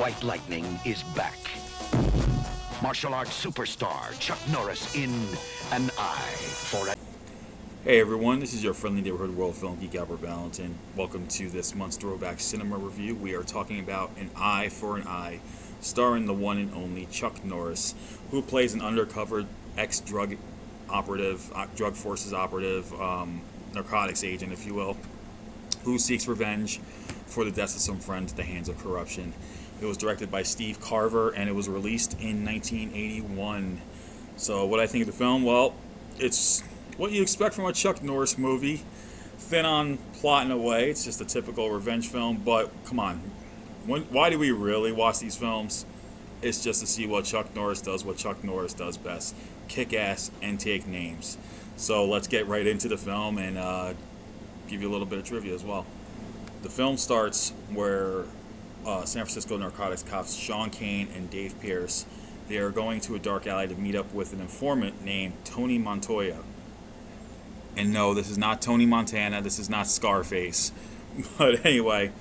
White Lightning is back. Martial arts superstar Chuck Norris in An Eye for a... Hey everyone, this is your friendly neighborhood world film geek Albert Valentin. Welcome to this month's Throwback Cinema review. We are talking about An Eye for an Eye, starring the one and only Chuck Norris, who plays an undercover ex-drug operative, drug forces operative, narcotics agent, if you will, who seeks revenge for the deaths of some friends at the hands of corruption. It was directed by Steve Carver, and it was released in 1981. So what I think of the film? Well, it's what you expect from a Chuck Norris movie. Thin on plot in a way. It's just a typical revenge film, but come on. Why do we really watch these films? It's just to see what Chuck Norris does best. Kick ass and take names. So let's get right into the film and give you a little bit of trivia as well. The film starts where San Francisco narcotics cops Sean Kane and Dave Pierce, they are going to a dark alley to meet up with an informant named Tony Montoya. And no, this is not Tony Montana, this is not Scarface. But anyway,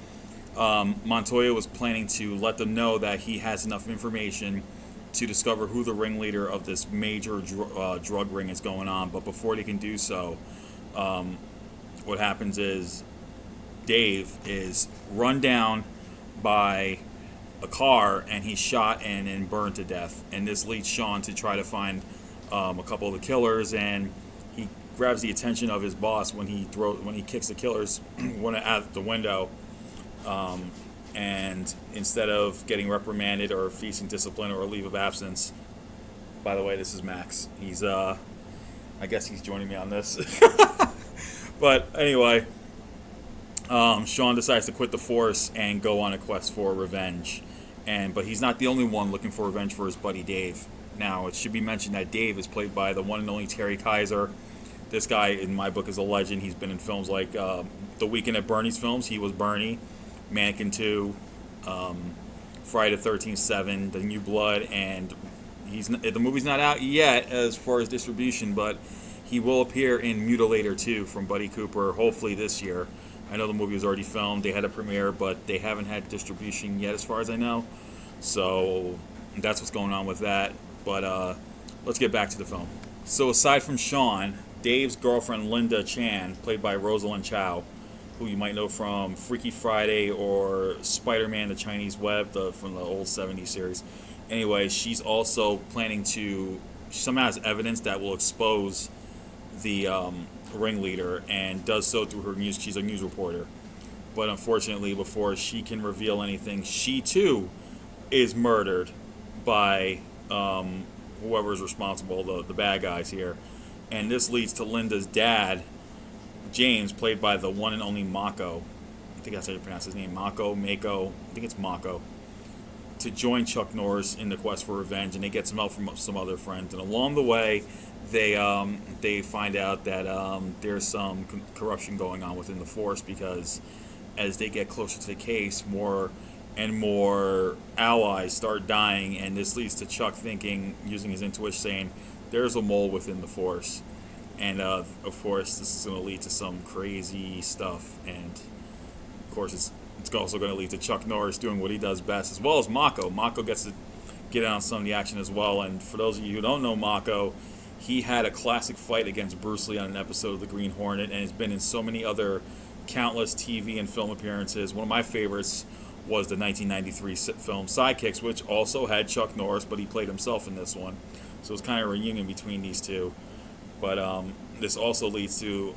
Montoya was planning to let them know that he has enough information to discover who the ringleader of this major drug ring is going on. But before they can do so, what happens is Dave is run down by a car and he's shot and burned to death. And this leads Sean to try to find a couple of the killers, and he grabs the attention of his boss when he kicks the killers out the window. And instead of getting reprimanded or facing discipline or a leave of absence, by the way, this is Max. He's I guess he's joining me on this. But anyway, Sean decides to quit the force and go on a quest for revenge. But he's not the only one looking for revenge for his buddy Dave. Now, it should be mentioned that Dave is played by the one and only Terry Kaiser. This guy, in my book, is a legend. He's been in films like The Weekend at Bernie's films. He was Bernie, Mannequin 2, Friday the 13th, 7, The New Blood, and the movie's not out yet as far as distribution, but he will appear in Mutilator 2 from Buddy Cooper, hopefully this year. I know the movie was already filmed. They had a premiere, but they haven't had distribution yet as far as I know. So that's what's going on with that. But let's get back to the film. So aside from Sean, Dave's girlfriend Linda Chan, played by Rosalind Chow, who you might know from Freaky Friday or Spider-Man: The Chinese Web from the old 70s series. Anyway, she's also planning to... She somehow has evidence that will expose the ringleader, and does so through her news. She's a news reporter, but unfortunately, before she can reveal anything, she too is murdered by whoever is responsible, the bad guys here. And this leads to Linda's dad, James, played by the one and only Mako. I think that's how you pronounce his name. Mako. I think it's Mako. To join Chuck Norris in the quest for revenge, and they get some help from some other friends. And along the way, they find out that there's some corruption going on within the force, because as they get closer to the case, more and more allies start dying, and this leads to Chuck thinking, using his intuition, saying there's a mole within the force. And of course, this is going to lead to some crazy stuff, and of course it's also going to lead to Chuck Norris doing what he does best, as well as Mako. Mako gets to get in on some of the action as well. And for those of you who don't know Mako, he had a classic fight against Bruce Lee on an episode of The Green Hornet, and has been in so many other countless TV and film appearances. One of my favorites was the 1993 film Sidekicks, which also had Chuck Norris, but he played himself in this one. So it's kind of a reunion between these two. But this also leads to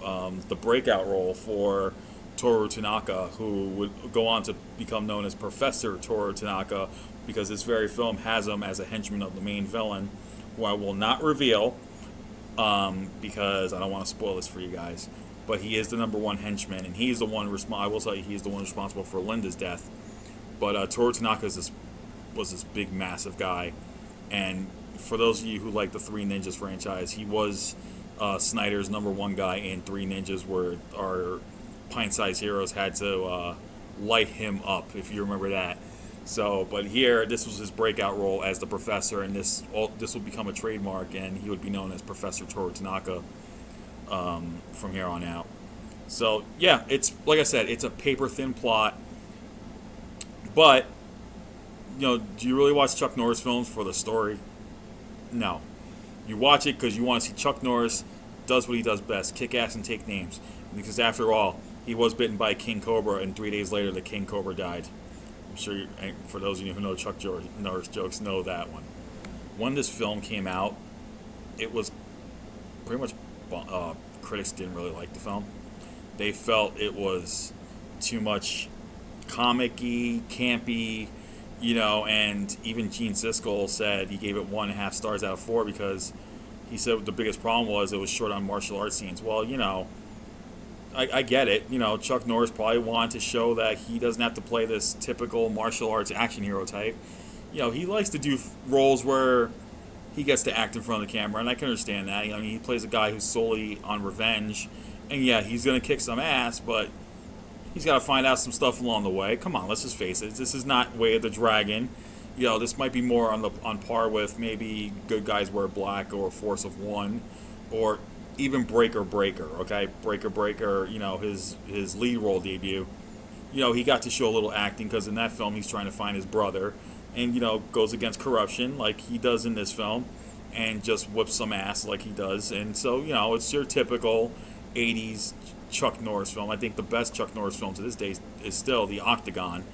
the breakout role for Toru Tanaka, who would go on to become known as Professor Toru Tanaka, because this very film has him as a henchman of the main villain, who I will not reveal because I don't want to spoil this for you guys. But he is the number one henchman, and he's the one I will tell you, he's the one responsible for Linda's death. But Toru Tanaka was this big, massive guy, and for those of you who like the Three Ninjas franchise, he was Snyder's number one guy in Three Ninjas, where our pint-sized heroes had to light him up, if you remember that. So, but here, this was his breakout role as the professor, and this will become a trademark, and he would be known as Professor Toru Tanaka from here on out. So, yeah, it's like I said, it's a paper-thin plot, but do you really watch Chuck Norris films for the story? No. You watch it because you want to see Chuck Norris does what he does best, kick ass and take names. Because after all, he was bitten by a king cobra, and 3 days later the king cobra died. I'm sure for those of you who know Chuck Norris jokes know that one. When this film came out, it was pretty much critics didn't really like the film. They felt it was too much comic-y, campy, and even Gene Siskel said he gave it 1.5 stars out of 4 because he said the biggest problem was it was short on martial arts scenes. Well, I get it. Chuck Norris probably wanted to show that he doesn't have to play this typical martial arts action hero type. He likes to do roles where he gets to act in front of the camera, and I can understand that. He plays a guy who's solely on revenge, and yeah, he's going to kick some ass, but he's got to find out some stuff along the way. Come on, let's just face it. This is not Way of the Dragon. This might be more on par with maybe Good Guys Wear Black or Force of One, or even Breaker, okay? Breaker, his lead role debut. He got to show a little acting because in that film he's trying to find his brother and, goes against corruption like he does in this film and just whips some ass like he does. And so, it's your typical 80s Chuck Norris film. I think the best Chuck Norris film to this day is still The Octagon.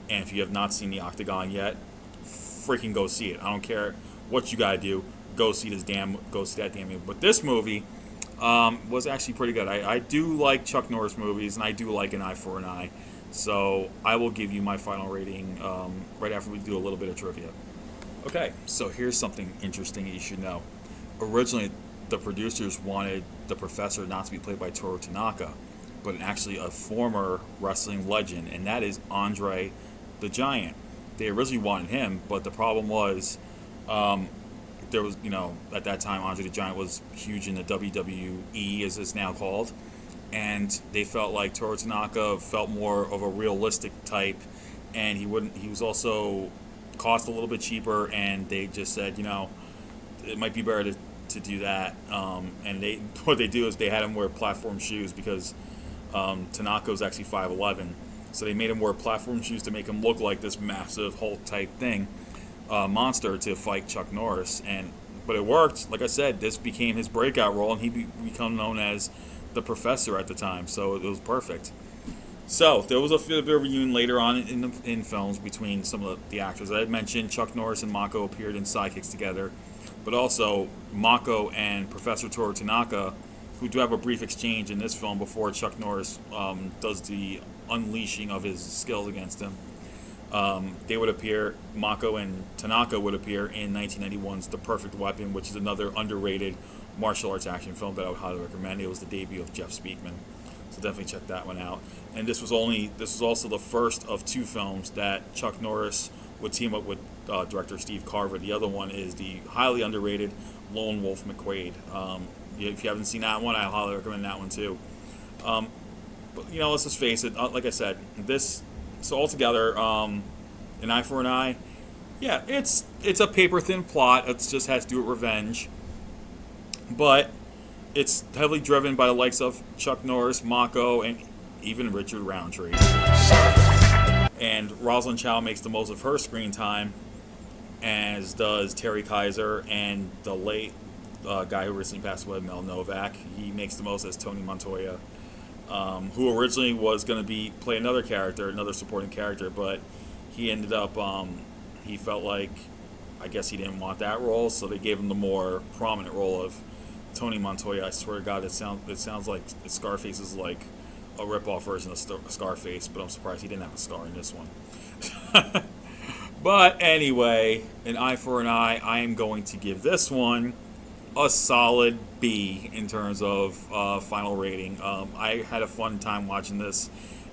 And if you have not seen The Octagon yet, freaking go see it. I don't care what you gotta do. Go see that damn movie. But this movie was actually pretty good. I do like Chuck Norris movies, and I do like An Eye for an Eye. So I will give you my final rating right after we do a little bit of trivia. Okay, so here's something interesting you should know. Originally, the producers wanted the professor not to be played by Toru Tanaka, but actually a former wrestling legend, and that is Andre the Giant. They originally wanted him, but the problem was there was, at that time, Andre the Giant was huge in the WWE, as it's now called, and they felt like Toru Tanaka felt more of a realistic type, and he was also cost a little bit cheaper, and they just said, it might be better to do that, and what they do is they had him wear platform shoes because Tanaka was actually 5'11", so they made him wear platform shoes to make him look like this massive Hulk type thing, monster to fight Chuck Norris, but it worked. Like I said, this became his breakout role, and he become known as the Professor at the time, so it was perfect. So there was a bit of a reunion later on in films between some of the actors. I had mentioned Chuck Norris and Mako appeared in Sidekicks together, but also Mako and Professor Toru Tanaka, who do have a brief exchange in this film before Chuck Norris does the unleashing of his skills against him. They would appear, Mako and Tanaka would appear in 1991's The Perfect Weapon, which is another underrated martial arts action film that I would highly recommend. It was the debut of Jeff Speakman, so definitely check that one out. And this was also the first of 2 films that Chuck Norris would team up with director Steve Carver. The other one is the highly underrated Lone Wolf McQuade. If you haven't seen that one, I highly recommend that one too. But let's just face it. Like I said, so altogether, An Eye for an Eye. Yeah, it's a paper thin plot. It just has to do with revenge, but it's heavily driven by the likes of Chuck Norris, Mako, and even Richard Roundtree. And Rosalind Chow makes the most of her screen time, as does Terry Kaiser and the late guy who recently passed away, Mel Novak. He makes the most as Tony Montoya, who originally was going to play another supporting character, but he ended up, he felt like, I guess he didn't want that role, so they gave him the more prominent role of Tony Montoya. I swear to God, it sounds like Scarface is like a rip-off version of Scarface, but I'm surprised he didn't have a scar in this one. But anyway, An Eye for an Eye, I am going to give this one a solid B in terms of final rating. I had a fun time watching this.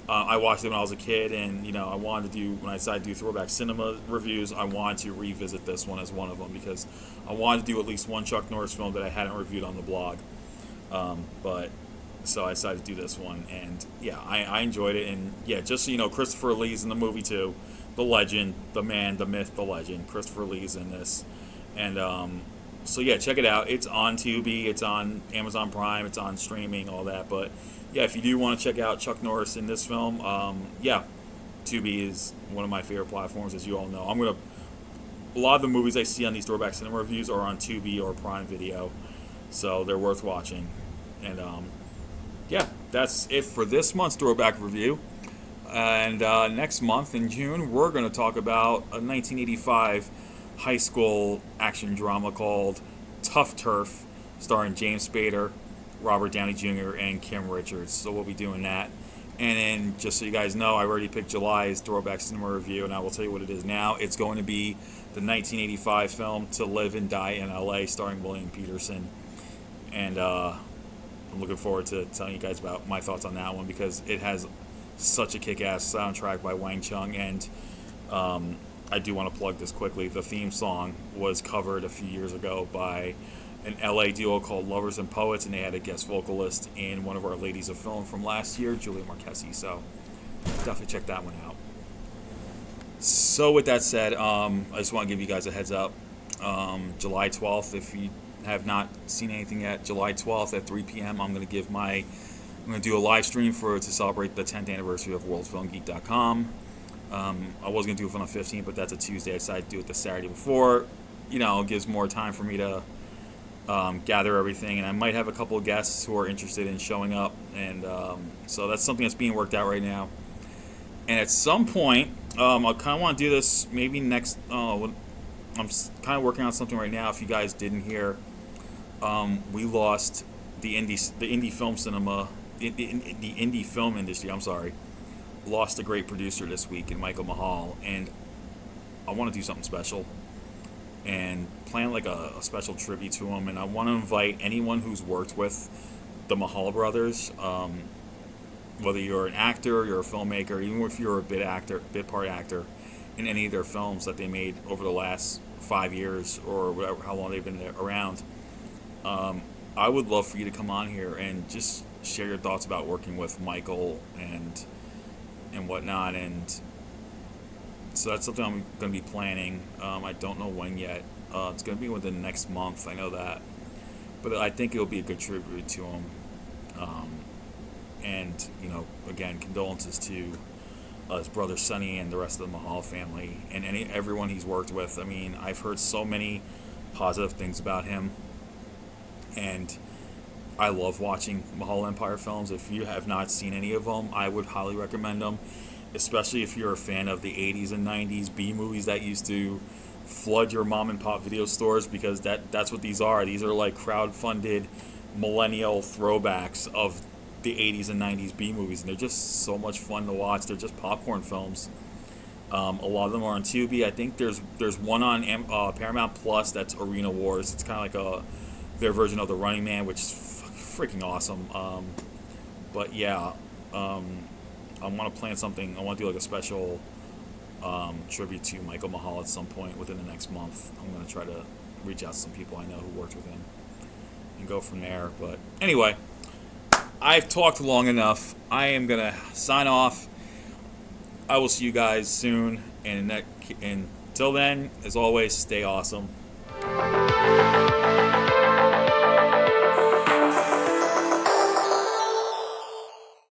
I watched it when I was a kid, and I wanted to do, when I decided to do Throwback Cinema reviews, I wanted to revisit this one as one of them because I wanted to do at least one Chuck Norris film that I hadn't reviewed on the blog. So I decided to do this one, and yeah, I enjoyed it. And yeah, just so you know, Christopher Lee's in the movie too, the legend, the man, the myth, the legend. Christopher Lee's in this, and so yeah, check it out. It's on Tubi, it's on Amazon Prime, it's on streaming, all that. But yeah, if you do want to check out Chuck Norris in this film, yeah, Tubi is one of my favorite platforms, as you all know. A lot of the movies I see on these Throwback Cinema reviews are on Tubi or Prime Video, so they're worth watching. And yeah, that's it for this month's Throwback review. And next month in June, we're going to talk about a 1985 high school action drama called Tough Turf, starring James Spader, Robert Downey Jr., and Kim Richards. So we'll be doing that. And then, just so you guys know, I've already picked July's Throwback Cinema review, and I will tell you what it is now. It's going to be the 1985 film To Live and Die in L.A., starring William Peterson. And I'm looking forward to telling you guys about my thoughts on that one, because it has such a kick-ass soundtrack by Wang Chung. And I do want to plug this quickly. The theme song was covered a few years ago by an LA duo called Lovers and Poets, and they had a guest vocalist in one of our ladies of film from last year, Julia Marquesi. So definitely check that one out. So with that said, I just want to give you guys a heads up. July 12th, if you have not seen anything yet, July 12th at 3 p.m. I'm going to do a live stream to celebrate the 10th anniversary of WorldFilmGeek.com. I was going to do it on the 15th, but that's a Tuesday. I decided to do it the Saturday before. It gives more time for me to gather everything, and I might have a couple of guests who are interested in showing up, and so that's something that's being worked out right now. And at some point, I kind of want to do this maybe next. I'm kind of working on something right now. If you guys didn't hear, we lost the indie film cinema, the indie film industry. I'm sorry, lost a great producer this week in Michael Mahal, and I want to do something special and plan like a special tribute to him. And I want to invite anyone who's worked with the Mahal brothers, whether you're an actor, you're a filmmaker, even if you're a bit part actor in any of their films that they made over the last 5 years or whatever, how long they've been around. I would love for you to come on here and just share your thoughts about working with Michael and whatnot. And so that's something I'm going to be planning. I don't know when yet. It's going to be within the next month, I know that. But I think it'll be a good tribute to him. And, again, condolences to his brother Sonny and the rest of the Mahal family and everyone he's worked with. I mean, I've heard so many positive things about him. And I love watching Mahal Empire films. If you have not seen any of them, I would highly recommend them, especially if you're a fan of the 80s and 90s B-movies that used to flood your mom and pop video stores, because that's what these are. These are like crowd-funded millennial throwbacks of the 80s and 90s B-movies, and they're just so much fun to watch. They're just popcorn films. A lot of them are on Tubi. I think there's one on Paramount Plus that's Arena Wars. It's kind of like their version of The Running Man, which is freaking awesome. But yeah, I want to plan something. I want to do like a special tribute to Michael Mahal at some point within the next month. I'm going to try to reach out to some people I know who worked with him and go from there. But anyway, I've talked long enough. I am going to sign off. I will see you guys soon. And until then, as always, stay awesome.